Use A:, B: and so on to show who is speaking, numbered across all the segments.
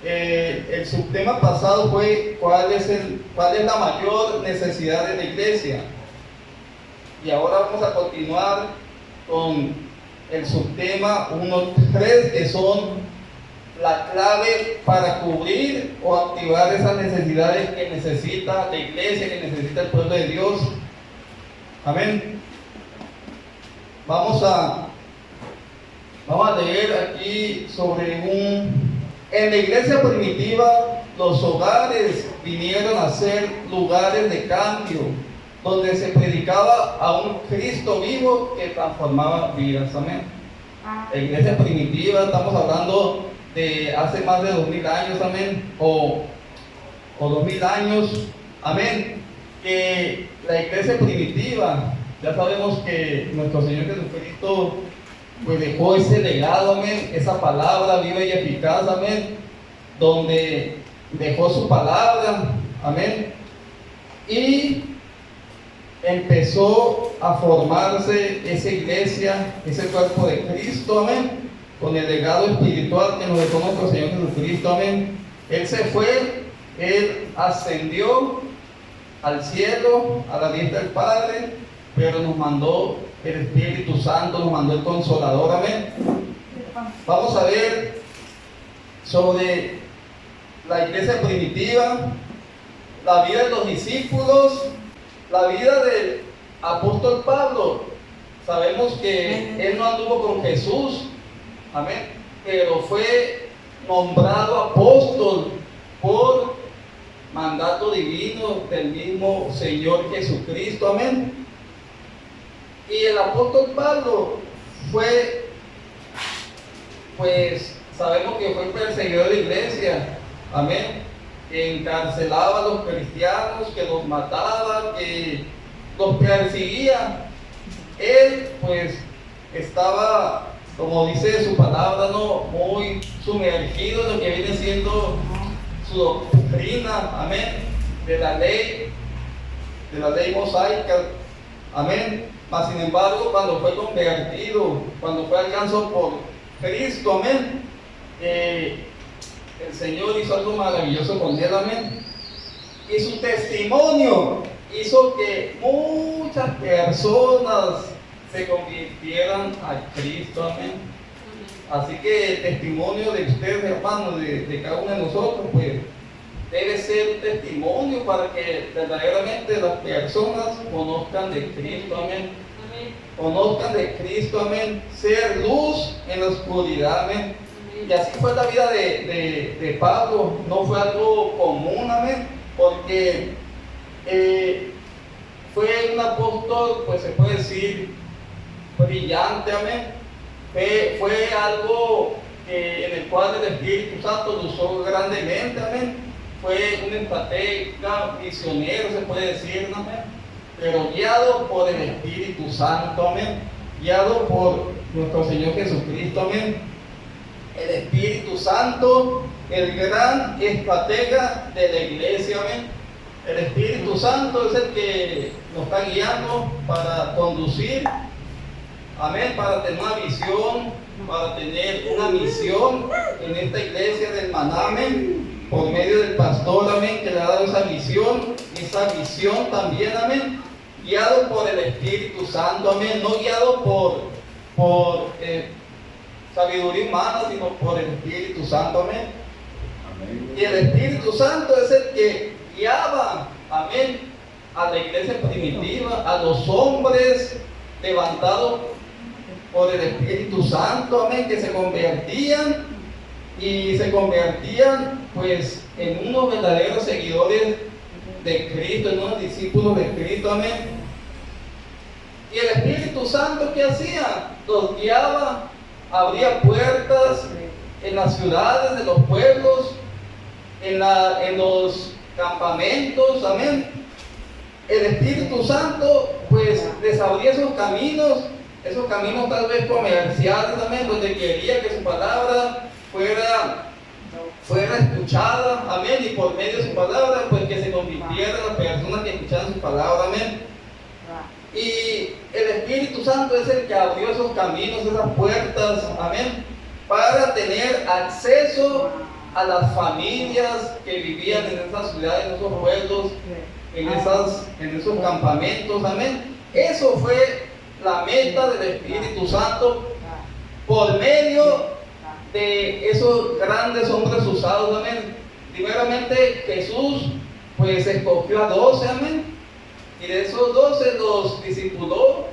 A: el subtema pasado fue cuál es la mayor necesidad de la iglesia. Y ahora vamos a continuar con el subtema 1.3, que son la clave para cubrir o activar esas necesidades que necesita la iglesia, que necesita el pueblo de Dios. Amén. Vamos a leer aquí en la iglesia primitiva, los hogares vinieron a ser lugares de cambio, donde se predicaba a un Cristo vivo que transformaba vidas. Amén. La iglesia primitiva, estamos hablando de hace más de 2000 años, amén, o 2000 años, amén, que la iglesia primitiva, ya sabemos que nuestro Señor Jesucristo pues dejó ese legado, amén, esa palabra viva y eficaz, amén, donde dejó su palabra, amén, y empezó a formarse esa iglesia, ese cuerpo de Cristo, amén, con el legado espiritual que nos dejó nuestro Señor Jesucristo, amén. Él se fue, Él ascendió al cielo, a la diestra del Padre, pero nos mandó el Espíritu Santo, nos mandó el Consolador, amén. Vamos a ver sobre la iglesia primitiva, la vida de los discípulos, la vida del apóstol Pablo. Sabemos que él no anduvo con Jesús, amén, pero fue nombrado apóstol por mandato divino del mismo Señor Jesucristo, amén. Y el apóstol Pablo fue, pues sabemos que fue perseguidor de la iglesia, amén, que encarcelaba a los cristianos, que los mataba, que los perseguía. Él pues estaba, como dice su palabra, ¿no?, muy sumergido en lo que viene siendo su doctrina, amén, de la ley mosaica, amén. Mas sin embargo, cuando fue convertido, cuando fue alcanzado por Cristo, amén, el Señor hizo algo maravilloso con él, amén. Y su testimonio hizo que muchas personas se convirtieran a Cristo, amén. Así que el testimonio de ustedes, hermanos, de cada uno de nosotros, pues debe ser un testimonio para que verdaderamente las personas conozcan de Cristo, amén. Conozcan de Cristo, amén. Ser luz en la oscuridad, amén. Y así fue la vida de Pablo. No fue algo común, amén, porque fue un apóstol, pues se puede decir, brillante, amén. Fue algo en el cual el Espíritu Santo lo usó grandemente, amén. Fue un estratega, misionero, se puede decir, amén, pero guiado por el Espíritu Santo, amén, guiado por nuestro Señor Jesucristo, amén. El Espíritu Santo, el gran estratega de la iglesia, amén. El Espíritu Santo es el que nos está guiando para conducir, amén, para tener una visión, para tener una misión en esta iglesia del Maná, amén, por medio del pastor, amén, que le ha dado esa visión también, amén, guiado por el Espíritu Santo, amén, no guiado por sabiduría humana, sino por el Espíritu Santo, amén. Y el Espíritu Santo es el que guiaba, amén, a la iglesia primitiva, a los hombres levantados por el Espíritu Santo, amén, que se convertían pues en unos verdaderos seguidores de Cristo, en unos discípulos de Cristo, amén. Y el Espíritu Santo, ¿qué hacía? Los guiaba, abría puertas en las ciudades de los pueblos, en los campamentos, amén. El Espíritu Santo pues les abría esos caminos tal vez comerciales, amén, donde quería que su palabra fuera escuchada, amén, y por medio de su palabra pues que se convirtieran las personas que escuchaban su palabra, amén. Y el Espíritu Santo es el que abrió esos caminos, esas puertas, amén, para tener acceso a las familias que vivían en esas ciudades, en esos pueblos, en esos campamentos, amén. Eso fue la meta del Espíritu Santo por medio de esos grandes hombres usados, amén. Primeramente Jesús pues escogió a 12, amén, y de esos 12 los discipuló,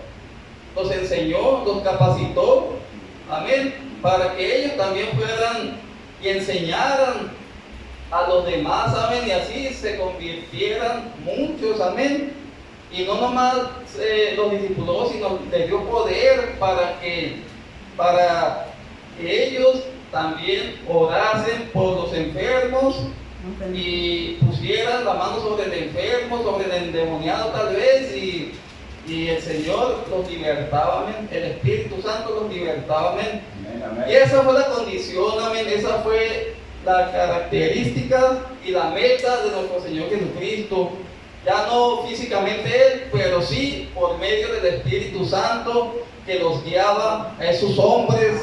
A: los enseñó, los capacitó, amén, para que ellos también fueran y enseñaran a los demás, amén, y así se convirtieran muchos, amén. Y no nomás los discipuló, sino les dio poder para que ellos también orasen por los enfermos y pusieran la mano sobre el enfermo, sobre el endemoniado tal vez, y el Señor los libertaba, amén. El Espíritu Santo los libertaba, amén. Y esa fue la condición, amén. Esa fue la característica y la meta de nuestro Señor Jesucristo. Ya no físicamente Él, pero sí por medio del Espíritu Santo que los guiaba a esos hombres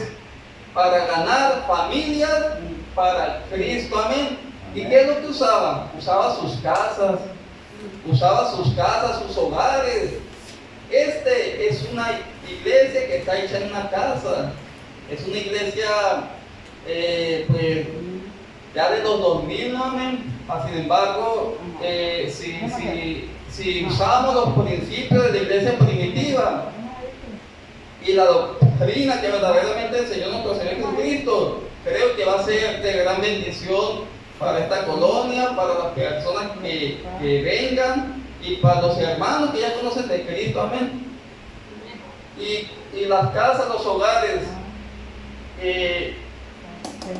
A: para ganar familias para Cristo, amén. ¿Y qué es lo que usaba? Usaba sus casas, sus hogares. Este es una iglesia que está hecha en una casa. Es una iglesia, pues, ya de los 2000, ¿no? Amén. Sin embargo, si usamos los principios de la iglesia primitiva y la doctrina que verdaderamente enseñó nuestro Señor Jesucristo, creo que va a ser de gran bendición para esta colonia, para las personas que vengan y para los hermanos que ya conocen de Cristo, amén. Y las casas, los hogares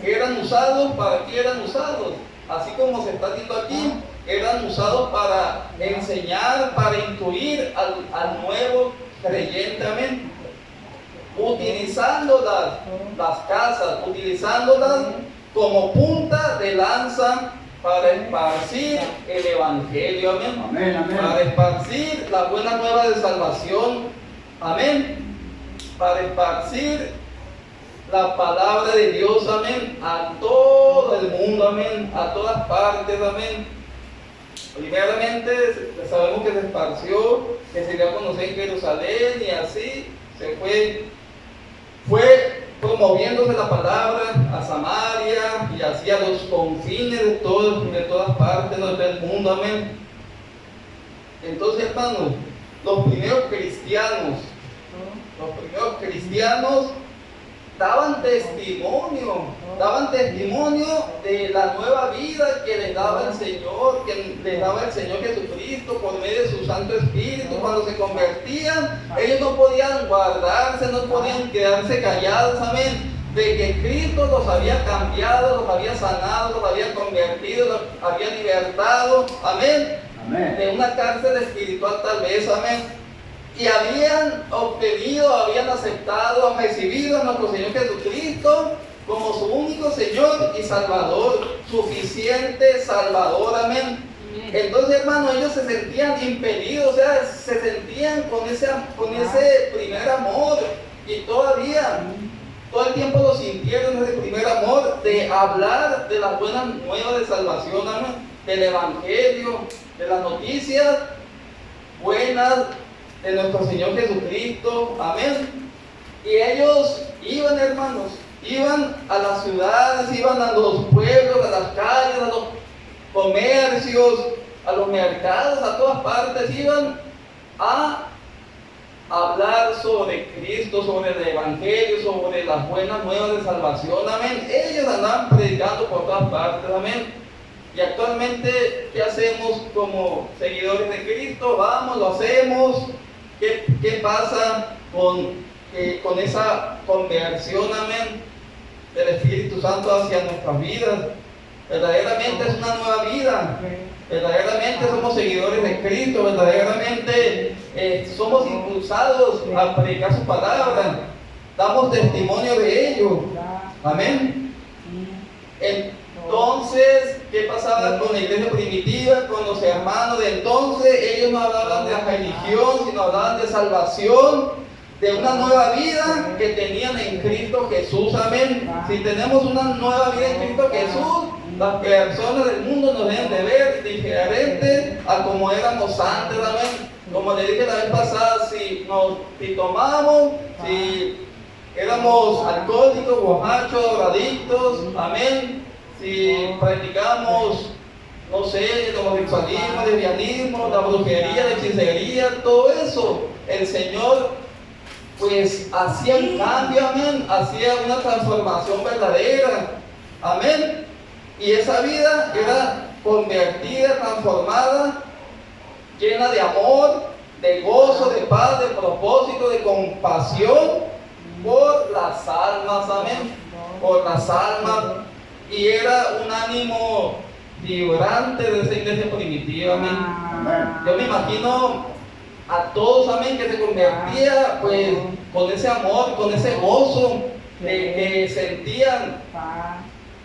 A: eran usados, ¿para qué eran usados? Así como se está diciendo aquí, eran usados para enseñar, para instruir al nuevo creyente, amén. Utilizando las casas, utilizándolas como punta de lanza para esparcir el Evangelio, amén. Amén, amén. Para esparcir la buena nueva de salvación, amén. Para esparcir la palabra de Dios, amén, a todo el mundo, amén, a todas partes, amén. Primeramente sabemos que se esparció, que se dio a conocer en Jerusalén, y así se fue promoviéndose la palabra a Samaria y así a los confines de todas partes del mundo, amén. Entonces, hermanos, los primeros cristianos daban testimonio de la nueva vida que les daba el Señor, Jesucristo por medio de su Santo Espíritu. Cuando se convertían, ellos no podían guardarse, no podían quedarse callados, amén, de que Cristo los había cambiado, los había sanado, los había convertido, los había libertado, amén, amén, de una cárcel espiritual tal vez, amén. Y habían aceptado, recibido a nuestro Señor Jesucristo como su único Señor y Salvador, suficiente Salvador, amén. Entonces, hermanos, ellos se sentían impelidos, o sea, se sentían con ese primer amor, y todavía, todo el tiempo lo sintieron, ese primer amor de hablar de las buenas nuevas de salvación, amén, del Evangelio, de las noticias buenas de nuestro Señor Jesucristo, amén. Y ellos iban, hermanos, iban a las ciudades, iban a los pueblos, a las calles, a los comercios, a los mercados, a todas partes, iban a hablar sobre Cristo, sobre el Evangelio, sobre las buenas nuevas de salvación, amén. Ellos andaban predicando por todas partes, amén. Y actualmente, ¿qué hacemos como seguidores de Cristo? Vamos, lo hacemos. ¿Qué pasa con esa conversión, amén, del Espíritu Santo hacia nuestras vidas? Verdaderamente es una nueva vida. Verdaderamente somos seguidores de Cristo. Verdaderamente somos impulsados a predicar su palabra. Damos testimonio de ello. Amén. Entonces, ¿qué pasaba con la iglesia primitiva, con los hermanos de entonces? Ellos no hablaban de la religión, sino hablaban de salvación, de una nueva vida que tenían en Cristo Jesús, amén. Si tenemos una nueva vida en Cristo Jesús, las personas del mundo nos deben de ver diferente a como éramos antes, amén. Como le dije la vez pasada, si tomábamos, si éramos alcohólicos, borrachos, adictos, amén. Si practicamos, no sé, el homosexualismo, el lesbianismo, la brujería, la hechicería, todo eso, el Señor pues hacía un cambio, amén, hacía una transformación verdadera, amén. Y esa vida era convertida, transformada, llena de amor, de gozo, de paz, de propósito, de compasión por las almas, amén, por las almas. Y era un ánimo vibrante de esa iglesia primitiva, amén. Yo me imagino a todos, amén, que se convertía pues con ese amor, con ese gozo que sentían,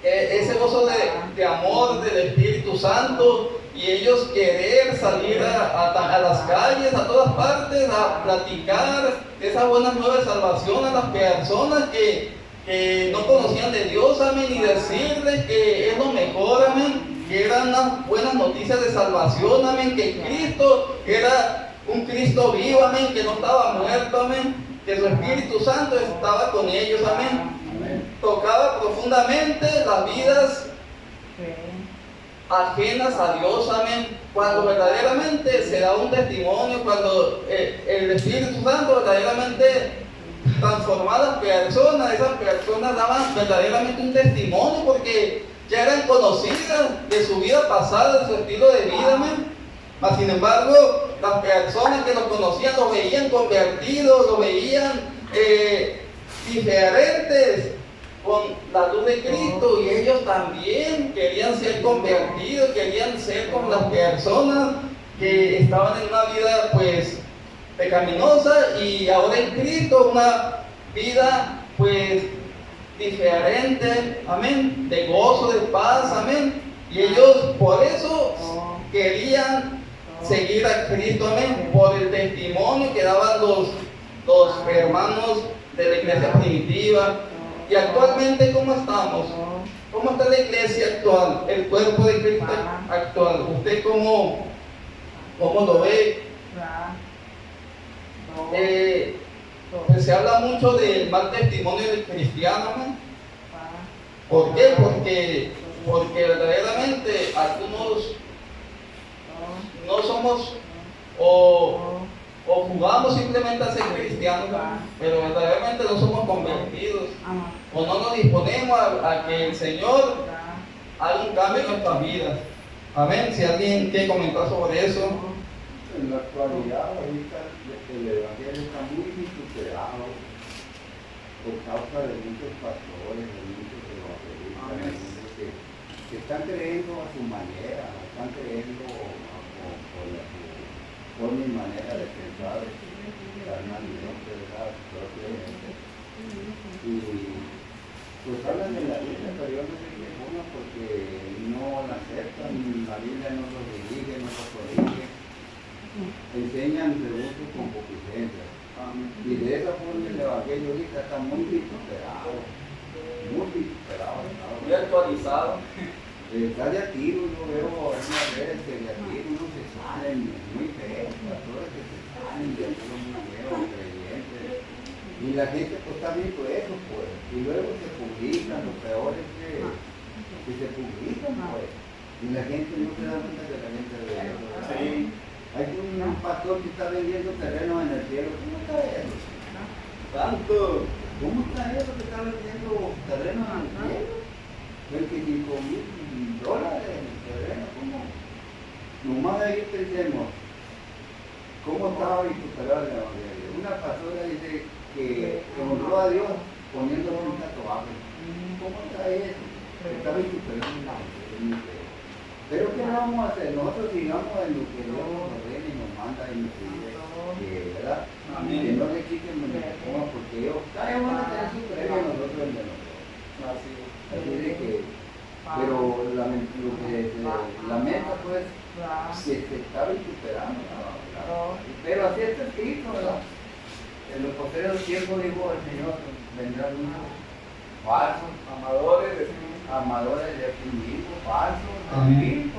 A: ese gozo de amor del Espíritu Santo, y ellos querer salir a las calles, a todas partes, a platicar esas buenas nuevas de salvación a las personas que no conocían de Dios, amén, y decirles que es lo mejor, amén, que eran unas buenas noticias de salvación, amén, que Cristo era un Cristo vivo, amén, que no estaba muerto, amén, que su Espíritu Santo estaba con ellos, amén. Tocaba profundamente las vidas ajenas a Dios, amén. Cuando verdaderamente se da un testimonio, cuando el Espíritu Santo verdaderamente transformaba a las personas, esas personas daban verdaderamente un testimonio porque ya eran conocidas de su vida pasada, de su estilo de vida, amén. Mas sin embargo, las personas que lo conocían lo veían convertidos, lo veían diferentes con la luz de Cristo, y ellos también querían ser convertidos, querían ser como las personas que estaban en una vida pues pecaminosa, y ahora en Cristo una vida pues diferente, amén, de gozo, de paz, amén. Y ellos por eso querían seguir a Cristo, amén, por el testimonio que daban los hermanos de la iglesia primitiva. Y actualmente, ¿cómo estamos? ¿Cómo está la iglesia actual? El cuerpo de Cristo actual. ¿Usted cómo lo ve? Pues se habla mucho del mal testimonio del cristiano, ¿no? ¿Por qué? Porque verdaderamente algunos no somos o jugamos simplemente a ser cristianos, pero verdaderamente no somos convertidos, o no nos disponemos a que el Señor haga un cambio en nuestras vidas. Amén. Si alguien quiere comentar sobre eso.
B: En la actualidad, ahorita el evangelio está muy vituperado por causa de muchos pastores, de muchos evangelistas, que están creyendo a su manera, están creyendo por mi manera de pensar, carnalmente, ¿verdad? Y pues hablan de la Biblia, pero yo no sé qué forma, porque no la aceptan, la Biblia no los dirige, no los corrige, enseñan de uso con concupiscencia. Y de esa forma el evangelio ahorita está muy vituperado,
A: muy actualizado.
B: Está de a tiro, yo veo algunas veces que de a tiro no se salen muy feos, pastores que se salen de tiro muy feos, creyentes. Y la gente pues está viendo eso, pues. Y luego se publican, lo peor es que se publican, pues. Y la gente no se da cuenta que la gente ve eso.
A: Sí.
B: Hay un pastor que está vendiendo terrenos en el cielo. ¿Cómo está eso?
A: Tanto.
B: ¿Cómo está eso que está vendiendo terrenos en el cielo? $25,000 en terreno, ¿cómo? Nomás ahí pensemos, ¿cómo estaba vituperado el evangelio? Una pastora dice que honró a Dios poniéndole un tatuaje. ¿Cómo está eso? Está vituperado el evangelio. Pero ¿qué vamos a hacer? Nosotros sigamos en lo que Dios nos ordena y nos manda y nos pide, ¿verdad?
A: Amén.
B: Que no le quiten ni le pongan, porque ellos cada uno van a tener su premio a nosotros el de nosotros. Así de que, pero lo que se lamenta pues que se está vituperando, ¿no? Pero así está escrito, ¿verdad? En los posteriores tiempos, dijo el Señor, vendrán unos falsos,
A: Amadores, decimos.
B: amadores de sí mismos, falsos,
A: Amén.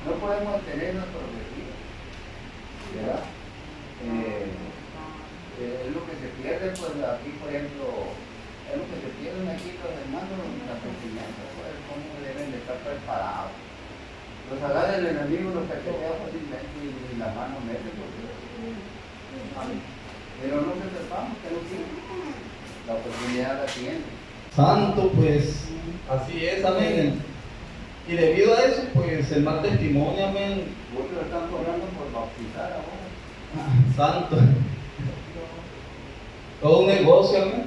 B: no podemos tener nuestro objetivo, ¿verdad? Es lo que se pierde, pues aquí, por ejemplo, es lo que se pierden aquí los hermanos, las enseñanzas, pues, cómo deben de estar preparados. Los agarra el enemigo, los cachetea fácilmente y la mano mete, pero no se sepamos que no tiene, la oportunidad la tiene.
A: Santo, pues, así es, amén. Y debido a eso, pues, el mal testimonio, amén.
B: Muchos están cobrando por bautizar ahora.
A: Santo. Todo un negocio, amén.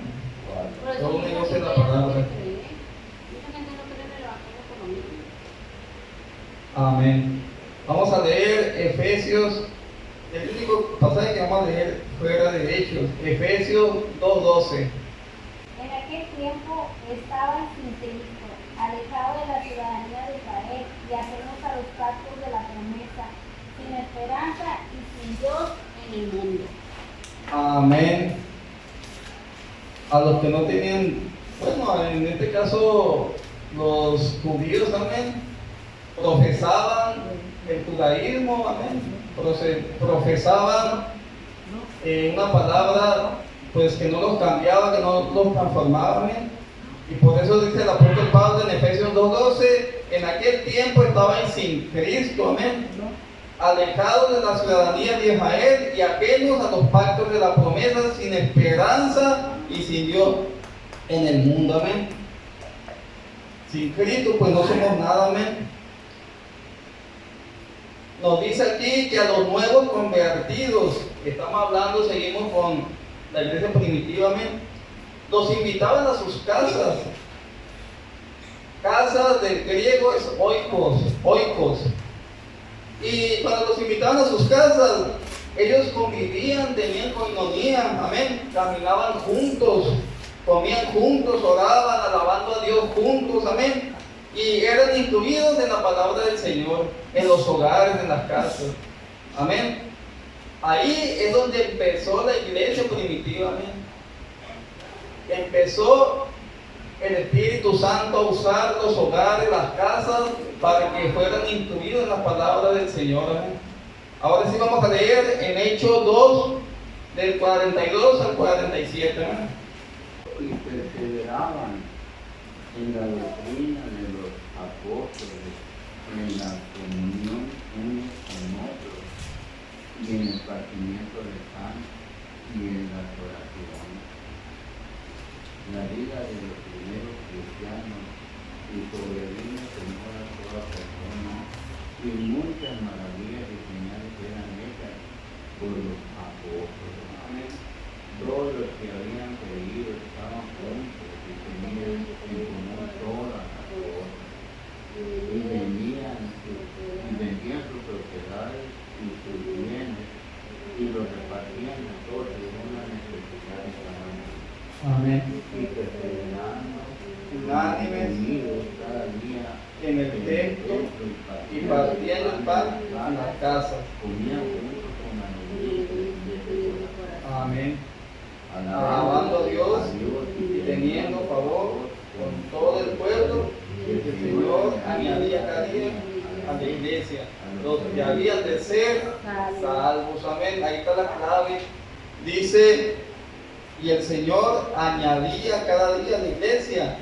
C: Por eso
A: Todo un
C: mucha
A: negocio de
C: gente
A: la
C: ya no
A: palabra.
C: quiere creer. Mucha gente no cree en el evangelio por lo mismo.
A: Amén. Vamos a leer Efesios. El único pasaje que vamos a leer fuera de Hechos, Efesios 2:12.
D: En aquel tiempo estaban sin Cristo, alejados de la ciudadanía de Israel y ajenos a los pactos de la promesa, sin esperanza y sin Dios en el mundo.
A: Amén. A los que no tenían, bueno, en este caso, los judíos, amén, profesaban el judaísmo, amén, profesaban una palabra, pues que no los cambiaba, que no los transformaba, amén. Y por eso dice el apóstol Pablo en Efesios 2:12, en aquel tiempo estaban sin Cristo, amén, alejados de la ciudadanía de Israel y ajenos a los pactos de la promesa, sin esperanza y sin Dios en el mundo, amén. Sin Cristo, pues no somos nada, amén. Nos dice aquí que a los nuevos convertidos, estamos hablando, seguimos con la iglesia primitiva, amén, los invitaban a sus casas. Casas del griego es oikos. Y cuando los invitaban a sus casas, ellos convivían, tenían coinonía, amén, caminaban juntos, comían juntos, oraban, alabando a Dios juntos, amén, y eran instruidos en la palabra del Señor, en los hogares, en las casas, amén. Ahí es donde empezó la iglesia primitiva, amén. Empezó el Espíritu Santo a usar los hogares, las casas, para que fueran instruidos en la palabra del Señor. Amén. Ahora sí vamos a leer en Hechos 2, del 42 al 47. Amén.
B: Y perseveraban en la doctrina de los apóstoles, en la comunión unos con otros, y en el partimiento del pan y en las oraciones. La vida de los primeros cristianos y sobrevino Señor a toda persona, y muchas maravillas y señales eran hechas por los apóstoles. Amén. Todos los que habían creído estaban juntos y tenían en común todas las cosas, y vendían sus propiedades y sus bienes, y los repartían a todos según la necesidad de cada uno.
A: Amén.
B: Y perseverando,
A: Unánimes
B: unidos cada día
A: en el templo y partiendo el pan en las casas.
B: comían juntos con alegría y corazón,
A: Amén.
B: alabando
A: a Dios y teniendo favor con todo el pueblo, y el Señor añadía cada día a la iglesia los que habían de ser salvos. Amén. Ahí está la clave. Dice, y el Señor añadía cada día a la iglesia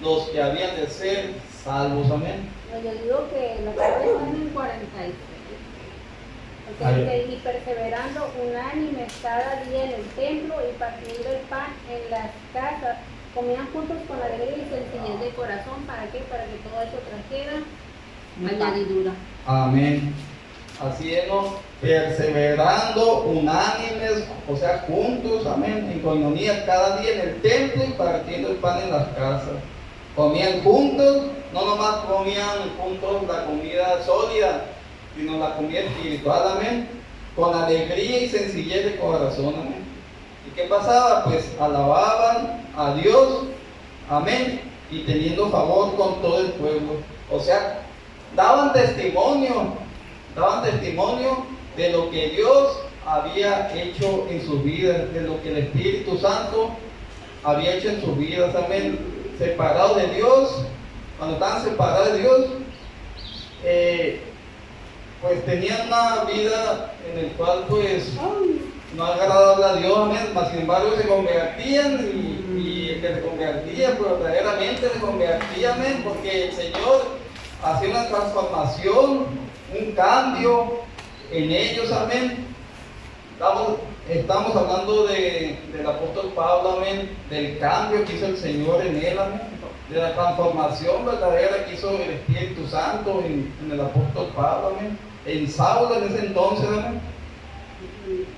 A: los que habían de ser salvos. Amén.
D: No, yo digo que los padres están en 46. Porque dice, y perseverando unánimes cada día en el templo y partiendo el pan en las casas, comían juntos con alegría y sencillez de corazón. ¿Para qué? Para que todo eso trajera añadidura.
A: Amén. Así es, ¿no? Perseverando unánimes, o sea, juntos, amén, en coinonía cada día en el templo y partiendo el pan en las casas. Comían juntos, no nomás comían juntos la comida sólida, sino la comida espiritual, amén, con alegría y sencillez de corazón, amén. ¿Y qué pasaba? Pues alababan a Dios, amén, y teniendo favor con todo el pueblo. O sea, daban testimonio de lo que Dios había hecho en sus vidas, de lo que el Espíritu Santo había hecho en sus vidas, amén. Separados de Dios, cuando estaban separados de Dios, pues tenían una vida en el cual pues no agradable a Dios, amén. Mas sin embargo se convertían y el que se convertía, pues verdaderamente se convertía, amén, porque el Señor hacía una transformación, un cambio en ellos, amén. Estamos hablando del apóstol Pablo, amén, del cambio que hizo el Señor en él, amén, de la transformación verdadera que hizo el Espíritu Santo en el apóstol Pablo, amén, en Saulo en ese entonces, amén.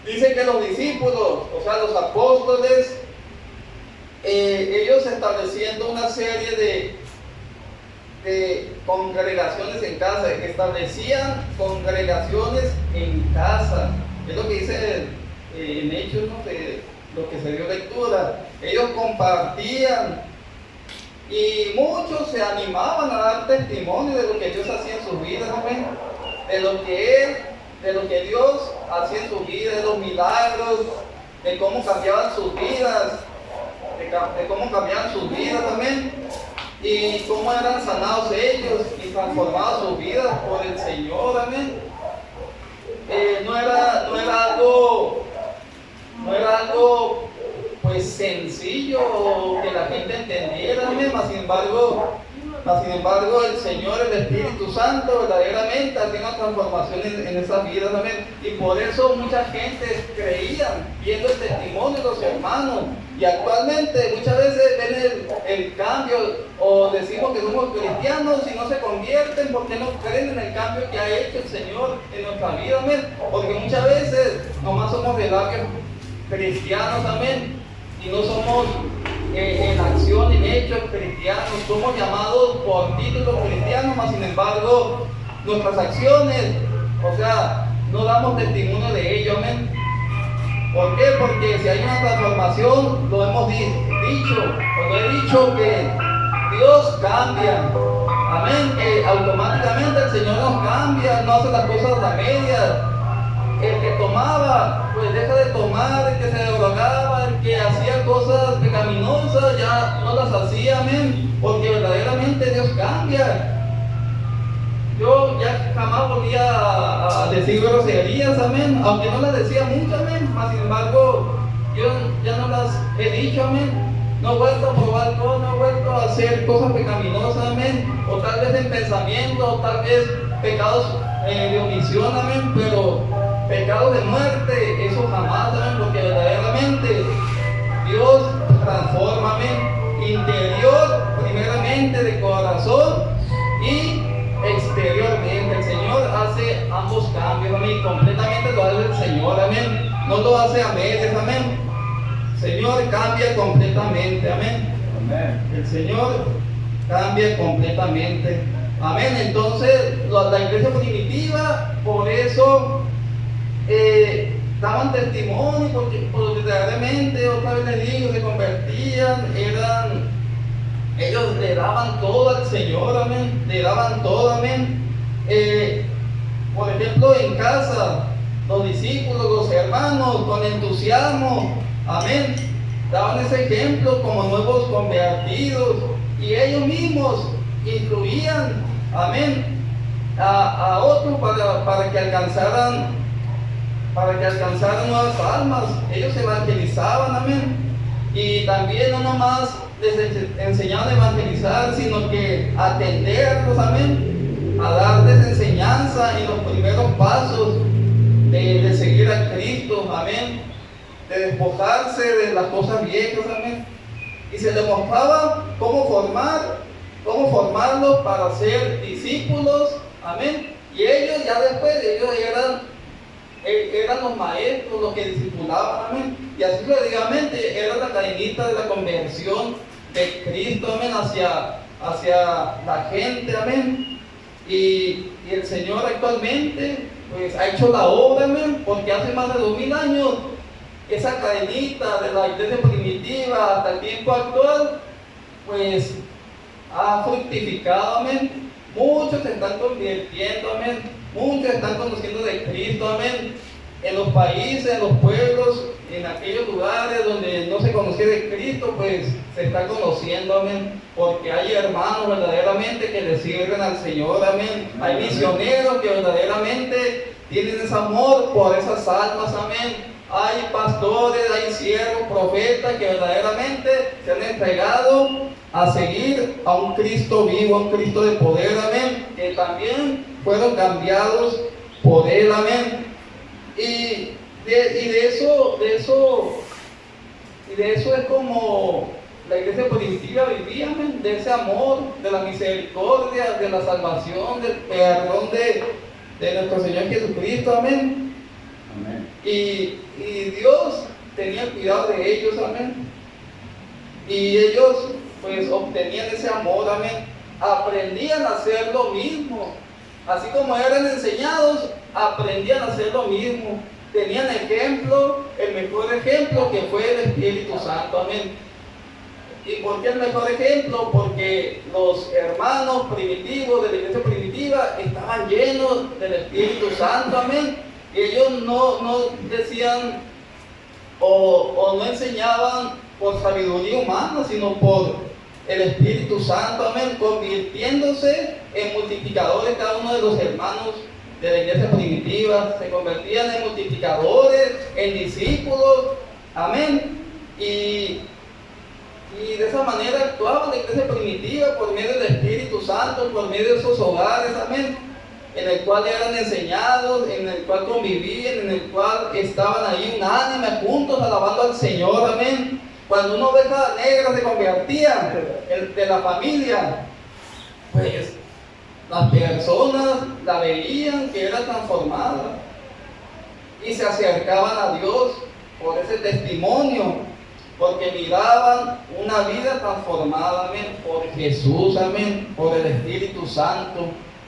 A: Dice que los discípulos, o sea, los apóstoles, ellos estableciendo una serie de congregaciones en casa, establecían congregaciones en casa. Es lo que dice en Hechos, ¿no? De lo que se dio lectura. Ellos compartían y muchos se animaban a dar testimonio de lo que Dios hacía en sus vidas, amén. De lo que Dios hacía en sus vidas, de los milagros, de cómo cambiaban sus vidas, de cómo cambiaban sus vidas, amén. Y cómo eran sanados ellos y transformados sus vidas por el Señor, amén. No era algo pues sencillo que la gente entendiera, amén. Mas sin embargo el Señor, el Espíritu Santo verdaderamente hacía una transformación en esas vidas, amén. Y por eso mucha gente creía viendo el testimonio de los hermanos. Y actualmente muchas veces ven el cambio, o decimos que somos cristianos y no se convierten porque no creen en el cambio que ha hecho el Señor en nuestra vida, amén. Porque muchas veces nomás somos de labios cristianos, amén, y no somos en acción, en hechos cristianos. Somos llamados por títulos cristianos, mas sin embargo nuestras acciones, o sea, no damos testimonio de ello, amén. ¿Por qué? Porque si hay una transformación, lo hemos dicho, cuando he dicho que Dios cambia, amén, que automáticamente el Señor nos cambia, no hace las cosas a medias. El que tomaba, pues deja de tomar, el que se drogaba, el que hacía cosas pecaminosas, ya no las hacía, amén, porque verdaderamente Dios cambia. Yo ya jamás volvía a decir groserías, amén, aunque no las decía mucho, amén, mas sin embargo, yo ya no las he dicho, amén. No he vuelto a probar alcohol, no he vuelto a hacer cosas pecaminosas, amén, o tal vez en pensamiento, o tal vez pecados de omisión, amén, pero pecados de muerte, eso jamás, amén, porque verdaderamente Dios transforma, amén, interior, primeramente de corazón y exteriormente. El Señor hace ambos cambios, amén, completamente lo hace el Señor, amén, no lo hace a medias, amén. El Señor cambia completamente, amén. El Señor cambia completamente, amén. Entonces, la iglesia primitiva, por eso daban testimonio, porque verdaderamente, otra vez les digo, se convertían, ellos le daban todo al Señor, amén, le daban todo, amén. Por ejemplo, en casa, los discípulos, los hermanos, con entusiasmo, amén, daban ese ejemplo como nuevos convertidos, y ellos mismos incluían, amén, a otros para que alcanzaran nuevas almas. Ellos evangelizaban, amén, y también no nomás les enseñaban a evangelizar, sino que atenderlos, amén, a darles enseñanza en los primeros pasos de seguir a Cristo, amén, de despojarse de las cosas viejas, amén, y se les mostraba cómo formarlos para ser discípulos, amén. Y ellos ya después, ellos eran los maestros, los que discipulaban, amén. Y así sucesivamente era la cadenita de la conversión de Cristo, amén, hacia la gente, amén. Y el Señor actualmente pues ha hecho la obra, amén, porque hace más de 2000 años esa cadenita de la iglesia primitiva hasta el tiempo actual pues ha fructificado, amén. Muchos se están convirtiendo, amén. Muchos están conociendo de Cristo, amén. en los países, en los pueblos, en aquellos lugares donde no se conocía de Cristo, pues se está conociendo, amén, porque hay hermanos verdaderamente que le sirven al Señor, amén. Hay misioneros que verdaderamente tienen ese amor por esas almas, amén. Hay pastores, hay siervos, profetas que verdaderamente se han entregado a seguir a un Cristo vivo, a un Cristo de poder, amén, que también fueron cambiados por Él, amén. Y de eso es como la iglesia primitiva vivía, amén, de ese amor, de la misericordia, de la salvación, del perdón de nuestro Señor Jesucristo, amén.
B: Amén.
A: Y Dios tenía cuidado de ellos, amén. Y ellos pues obtenían ese amor, amén. Aprendían a hacer lo mismo. Así como eran enseñados, aprendían a hacer lo mismo. Tenían ejemplo, el mejor ejemplo que fue el Espíritu Santo, amén. ¿Y por qué el mejor ejemplo? Porque los hermanos primitivos de la iglesia primitiva estaban llenos del Espíritu Santo, amén. Y ellos no decían o no enseñaban por sabiduría humana, sino por el Espíritu Santo, amén, convirtiéndose en multiplicadores cada uno de los hermanos de la iglesia primitiva, se convertían en multiplicadores, en discípulos, amén, y de esa manera actuaba la iglesia primitiva por medio del Espíritu Santo, por medio de esos hogares, amén, en el cual eran enseñados, en el cual convivían, en el cual estaban ahí unánimes, juntos, alabando al Señor, amén. Cuando una oveja negra se convertía de la familia, pues las personas la veían que era transformada y se acercaban a Dios por ese testimonio, porque miraban una vida transformada, amén, por Jesús, amén, por el Espíritu Santo,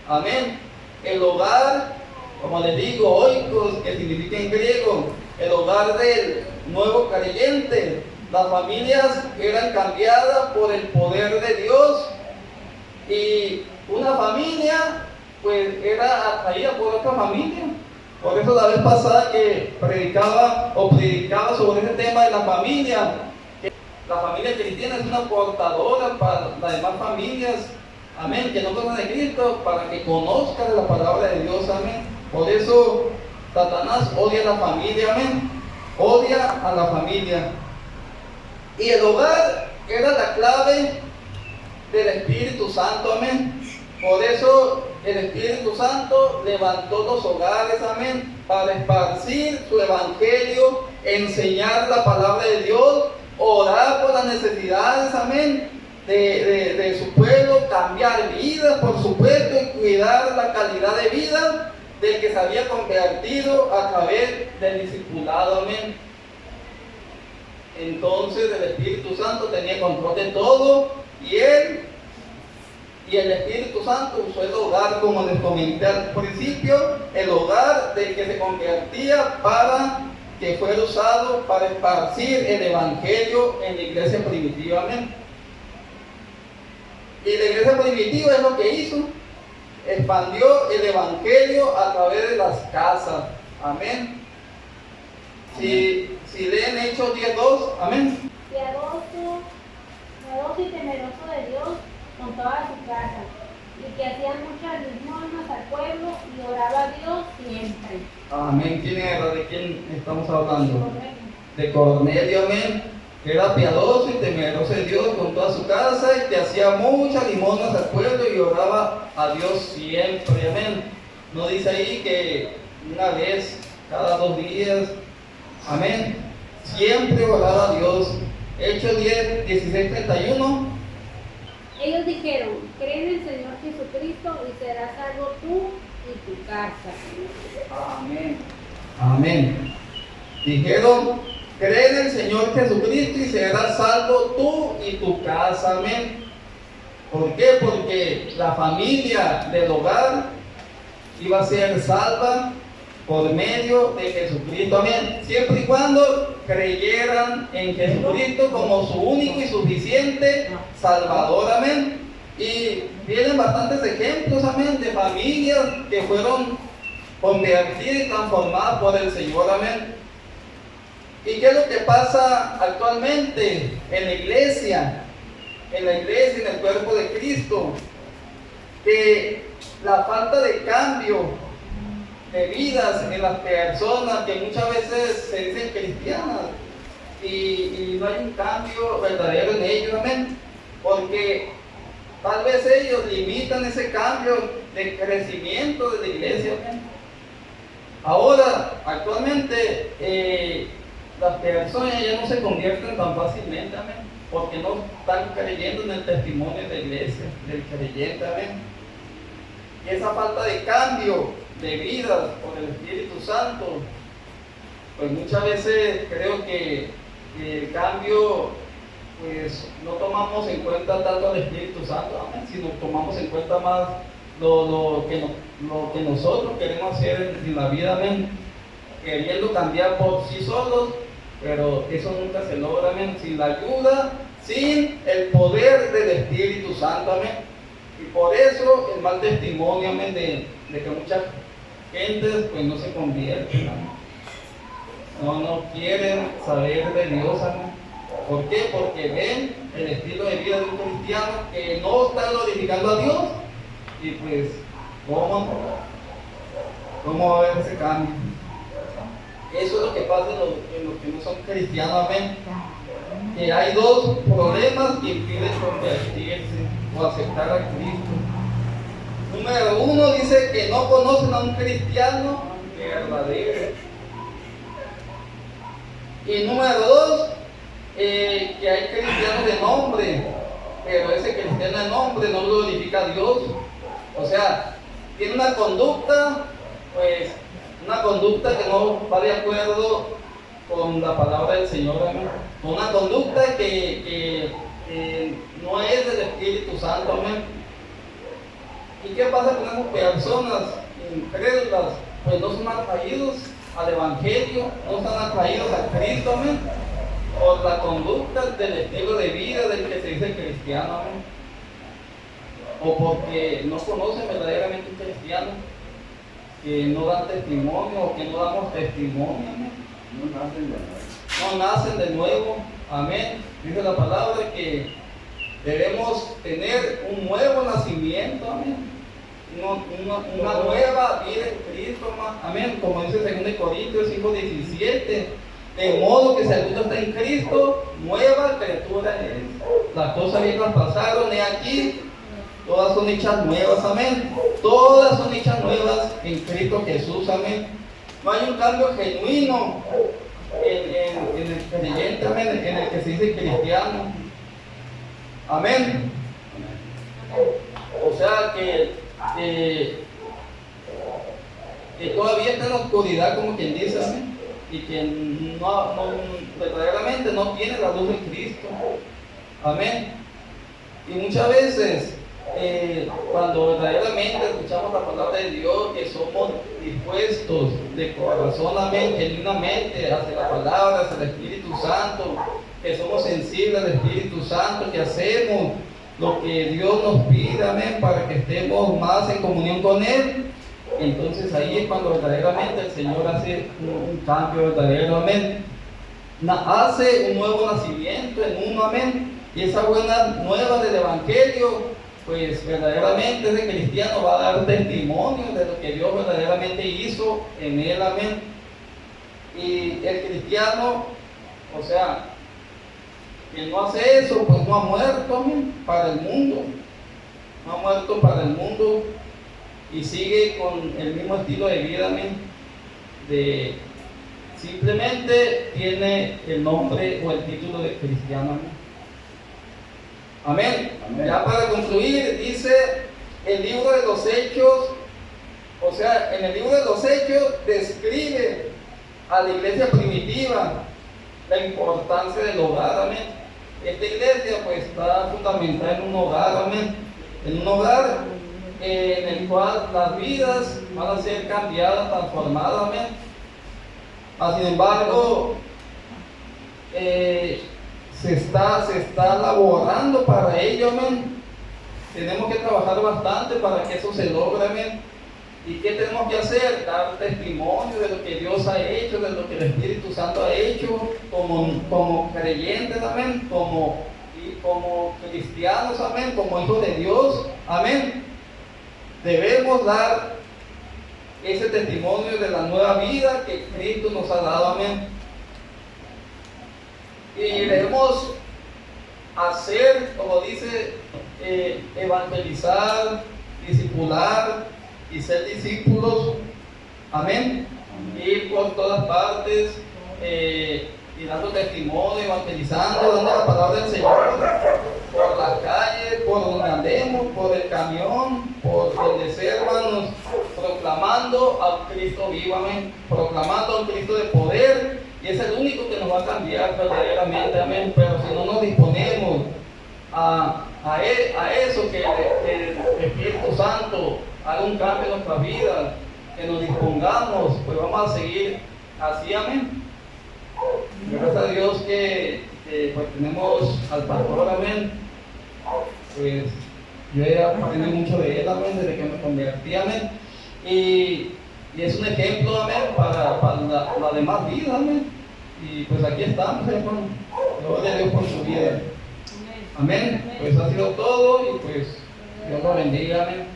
A: amén. El hogar, como les digo, oikos, que significa en griego, el hogar del nuevo creyente, las familias eran cambiadas por el poder de Dios y una familia pues era atraída por otra familia. Por eso la vez pasada que predicaba sobre ese tema de la familia, que la familia cristiana es una portadora para las demás familias, amén, que no conocen de Cristo, para que conozcan la palabra de Dios, amén. Por eso Satanás odia a la familia, amén, odia a la familia. Y el hogar era la clave del Espíritu Santo, amén. Por eso el Espíritu Santo levantó los hogares, amén, para esparcir su evangelio, enseñar la palabra de Dios, orar por las necesidades, amén, de su pueblo, cambiar vidas, por supuesto, y cuidar la calidad de vida del que se había convertido a través del discipulado, amén. Entonces el Espíritu Santo tenía control de todo y el Espíritu Santo usó el hogar, como les comenté al principio, el hogar del que se convertía para que fuera usado para esparcir el evangelio en la iglesia primitiva, amén. Y la iglesia primitiva es lo que hizo, expandió el evangelio a través de las casas, amén. Si leen Hechos 10:2, amén.
D: Piadoso y temeroso de Dios con toda su casa, y que hacía muchas limosnas al pueblo y oraba a Dios siempre.
A: Amén. ¿De quién estamos hablando? De Cornelio, amén. Que era piadoso y temeroso de Dios con toda su casa y que hacía muchas limosnas al pueblo y oraba a Dios siempre, amén. No dice ahí que una vez cada 2 días, amén. Siempre oraba a Dios. Hechos 16:31.
D: Ellos dijeron, cree en el Señor Jesucristo y serás salvo tú y tu casa.
A: Amén. Amén. Dijeron, cree en el Señor Jesucristo y serás salvo tú y tu casa. Amén. ¿Por qué? Porque la familia del hogar iba a ser salva por medio de Jesucristo, amén. Siempre y cuando creyeran en Jesucristo como su único y suficiente Salvador, amén. Y vienen bastantes ejemplos, amén, de familias que fueron convertida y transformada por el Señor, amén. ¿Y qué es lo que pasa actualmente en la iglesia? En la iglesia, en el cuerpo de Cristo, que la falta de cambio de vidas en las personas que muchas veces se dicen cristianas y no hay un cambio verdadero en ellos, amén, porque tal vez ellos limitan ese cambio de crecimiento de la iglesia, amén. Ahora, actualmente, las personas ya no se convierten tan fácilmente, amén, porque no están creyendo en el testimonio de la iglesia, del creyente, amén. Y esa falta de cambio de vidas por el Espíritu Santo, pues muchas veces creo que el cambio, pues no tomamos en cuenta tanto al Espíritu Santo, amén, sino tomamos en cuenta más lo que nosotros queremos hacer en la vida, amén, queriendo cambiar por sí solos, pero eso nunca se logra, amén, sin la ayuda, sin el poder del Espíritu Santo, amén. Y por eso el mal testimonio, amén, de que muchas gentes pues no se convierten, amén. No quieren saber de Dios, amén. ¿Por qué? Porque ven el estilo de vida de un cristiano que no está glorificando a Dios. Y pues, ¿cómo va a haber ese cambio? Eso es lo que pasa en los que no son cristianos, amén. Que hay dos problemas que impiden convertirse o aceptar a Cristo. Número uno, dice que no conocen a un cristiano verdadero. Y número dos, que hay cristianos de nombre, pero ese cristiano de nombre no glorifica a Dios. O sea, tiene una conducta, pues, una conducta que no va de acuerdo con la palabra del Señor, amén. Una conducta que no es del Espíritu Santo, amén. ¿Y qué pasa con esas personas incrédulas? Pues no son atraídos al Evangelio, no están atraídos a Cristo, amén, por la conducta del estilo de vida del que se dice cristiano, amén. O porque no conocen verdaderamente un cristiano, que no dan testimonio o que no damos testimonio, amén. No nacen de nuevo, amén. Dice la palabra que debemos tener un nuevo nacimiento, amén. Una nueva vida en Cristo, amén. Como dice 2 Corintios 5:17, de modo que si alguno está en Cristo, nueva criatura es. Las cosas viejas pasaron, y aquí todas son hechas nuevas, amén. Todas son hechas nuevas en Cristo Jesús, amén. No hay un cambio genuino en el creyente, amén, en el que se dice cristiano, amén. O sea que todavía está en la oscuridad, como quien dice, amén, y que verdaderamente no tiene la luz de Cristo, amén. Y muchas veces cuando verdaderamente escuchamos la palabra de Dios, que somos dispuestos de corazón, amén, genuinamente hacia la palabra, hacia el Espíritu Santo, que somos sensibles al Espíritu Santo, que hacemos lo que Dios nos pide, amén, para que estemos más en comunión con Él, entonces ahí es cuando verdaderamente el Señor hace un cambio verdadero, amén. Hace un nuevo nacimiento en uno, amén, y esa buena nueva del Evangelio, pues verdaderamente ese cristiano va a dar testimonio de lo que Dios verdaderamente hizo en él, amén. Y el cristiano, o sea, que no hace eso, pues no ha muerto, amén, para el mundo, no ha muerto para el mundo y sigue con el mismo estilo de vida, amén, de simplemente tiene el nombre o el título de cristiano, amén. Amén. Amén. Ya para concluir, dice el libro de los Hechos, o sea, en el libro de los Hechos describe a la iglesia primitiva la importancia del hogar, amén. Esta iglesia pues está fundamentada en un hogar, amén, en un hogar en el cual las vidas van a ser cambiadas, transformadas, amén. Sin embargo, se está laborando para ello, amén. Tenemos que trabajar bastante para que eso se logre, amén. ¿Y qué tenemos que hacer? Dar testimonio de lo que Dios ha hecho, de lo que el Espíritu Santo ha hecho, como creyentes, amén, como cristianos, amén, como hijos de Dios, amén. Debemos dar ese testimonio de la nueva vida que Cristo nos ha dado, amén. Y debemos hacer, como dice, evangelizar, discipular y ser discípulos, amén. Ir por todas partes y dando testimonio, evangelizando, dando la palabra del Señor por las calles, por donde andemos, por el camión, por donde sea, hermanos, proclamando a un Cristo vivo, amén, proclamando a un Cristo de poder, y es el único que nos va a cambiar verdaderamente, amén. Pero si no nos disponemos a eso, que el Espíritu Santo haga un cambio en nuestras vidas, que nos dispongamos, pues vamos a seguir así, amén. Gracias a Dios que pues tenemos al pastor, amén. Pues yo he aprendido mucho de él, amén, desde que me convertí, amén. Y es un ejemplo, amén, para la demás vida, amén. Y pues aquí estamos, hermano. Gloria a Dios por su vida. Amén. Pues ha sido todo y pues Dios lo bendiga, amén.